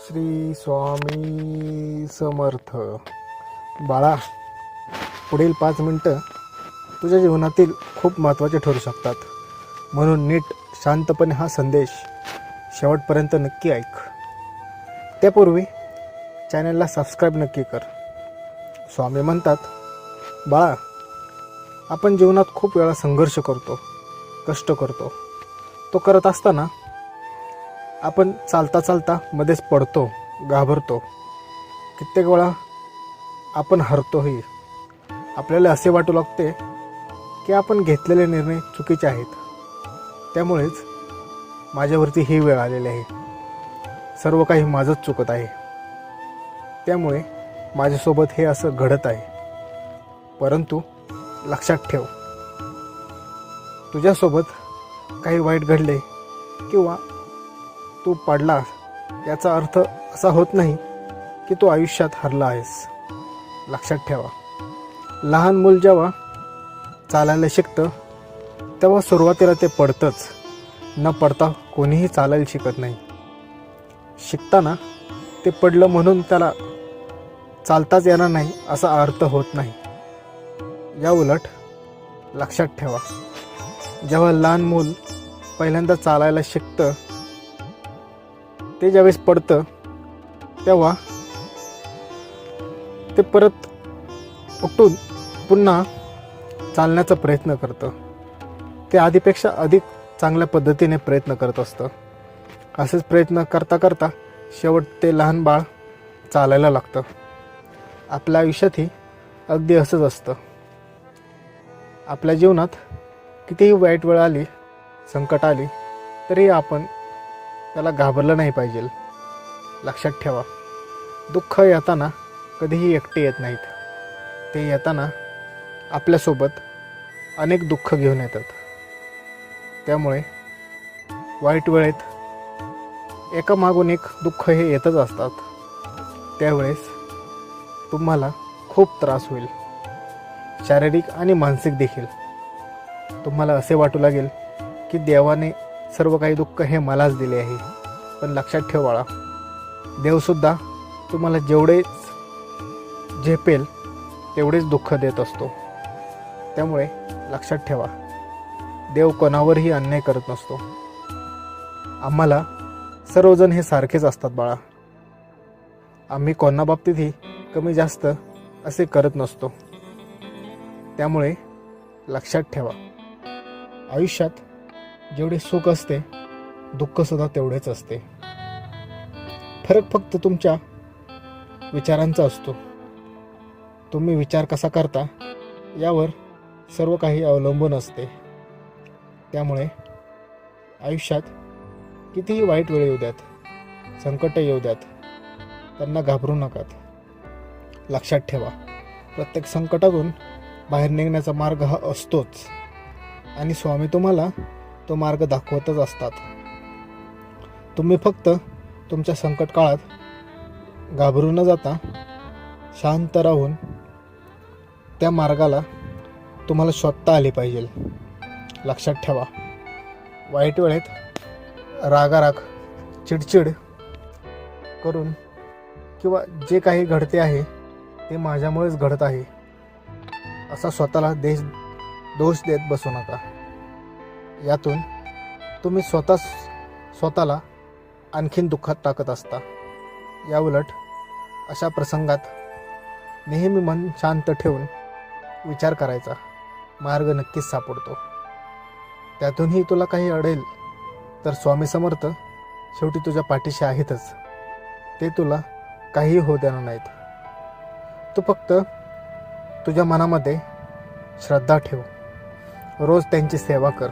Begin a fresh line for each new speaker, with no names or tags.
श्री स्वामी समर्थ. बाळा, पुढील 5 मिनटं तुझ्या जीवनातील खूप महत्त्वाचे ठरू शकतात. म्हणून नीट शांतपणे हा संदेश शेवटपर्यंत नक्की ऐक. त्यापूर्वी चॅनलला सबस्क्राईब नक्की कर. स्वामी म्हणतात, बाळा, आपण जीवनात खूप वेळा संघर्ष करतो, कष्ट करतो. तो करत असताना आपण चालता चालता मध्येच पडतो, घाबरतो. कित्येक वेळा आपण हरतोही. आपल्याला असे वाटू लागते की आपण घेतलेले निर्णय चुकीचे आहेत. त्यामुळेच माझ्यावरती ही वेळ आलेली आहे. सर्व काही माझंच चुकत आहे. त्यामुळे माझ्यासोबत हे असं घडत आहे. परंतु लक्षात ठेव, तुझ्यासोबत काही वाईट घडले किंवा तू पडला याचा अर्थ असा होत नाही की तू आयुष्यात हरला आहेस. लक्षात ठेवा, लहान मूल जेव्हा चालायला शिकतं तेव्हा सुरुवातीला ते पडतंच. न पडता कोणीही चालायला शिकत नाही. शिकताना ते पडलं म्हणून त्याला चालताच येणार नाही असा अर्थ होत नाही. या उलट लक्षात ठेवा, जेव्हा लहान मूल पहिल्यांदा चालायला शिकतं, ते ज्यावेळेस पडतं तेव्हा ते परत उठून पुन्हा चालण्याचा प्रयत्न करतं. ते आधीपेक्षा अधिक चांगल्या पद्धतीने प्रयत्न करत असतं. असेच प्रयत्न करता करता शेवट ते लहान बाळ चालायला लागतं. आपल्या आयुष्यातही अगदी असंच असतं. आपल्या जीवनात कितीही वाईट वेळ आली, संकट आली, तरी आपण त्याला घाबरलं नाही पाहिजे. लक्षात ठेवा, दुःख येताना कधीही एकटे येत नाहीत. ते येताना आपल्यासोबत अनेक दुःख घेऊन येतात. त्यामुळे वाईट वेळेत एकामागून एक दुःख हे येतच असतात. त्यावेळेस तुम्हाला खूप त्रास होईल, शारीरिक आणि मानसिक देखील. तुम्हाला असे वाटू लागेल की देवाने सर्व काही दुःख हे मलाच दिले आहे. पण लक्षात ठेव बाळा, देवसुद्धा तुम्हाला जेवढेच झेपेल तेवढेच दुःख देत असतो. त्यामुळे लक्षात ठेवा, देव कोणावरही अन्याय करत नसतो. आम्हाला सर्वजण हे सारखेच असतात बाळा. आम्ही कोणाबाबतीतही कमी जास्त असे करत नसतो. त्यामुळे लक्षात ठेवा, आयुष्यात जेवढे सुख असते, दुःखसुद्धा तेवढेच असते. फरक फक्त तुमच्या विचारांचा असतो. तुम्ही विचार कसा करता यावर सर्व काही अवलंबून असते. त्यामुळे आयुष्यात कितीही वाईट वेळ येऊ द्यात, संकट येऊ द्यात, त्यांना घाबरू नकात. लक्षात ठेवा, प्रत्येक संकटातून बाहेर निघण्याचा मार्ग हा असतोच. आणि स्वामी तुम्हाला तो मार्ग दाखवतच असतात. तुम्ही फक्त तुमच्या संकट काळात घाबरू न जाता शांत राहून त्या मार्गाला तुम्हाला शोधता आले पाहिजे. लक्षात ठेवा, वाईट वेळेत रागाराग, चिडचिड करून किंवा जे काही घडते आहे ते माझ्यामुळेच घडत आहे असा स्वतःला दोष देत बसू नका. यातून तुम्ही स्वतःला आणखीन दुःखात टाकत असता. याउलट अशा प्रसंगात नेहमी मन शांत ठेवून विचार करायचा. मार्ग नक्कीच सापडतो. त्यातूनही तुला काही अडेल तर स्वामी समर्थ शेवटी तुझ्या पाठीशी आहेतच. ते तुला काहीही होऊ देणार नाहीत. तू फक्त तुझ्या मनामध्ये श्रद्धा ठेव. रोज त्यांची सेवा कर.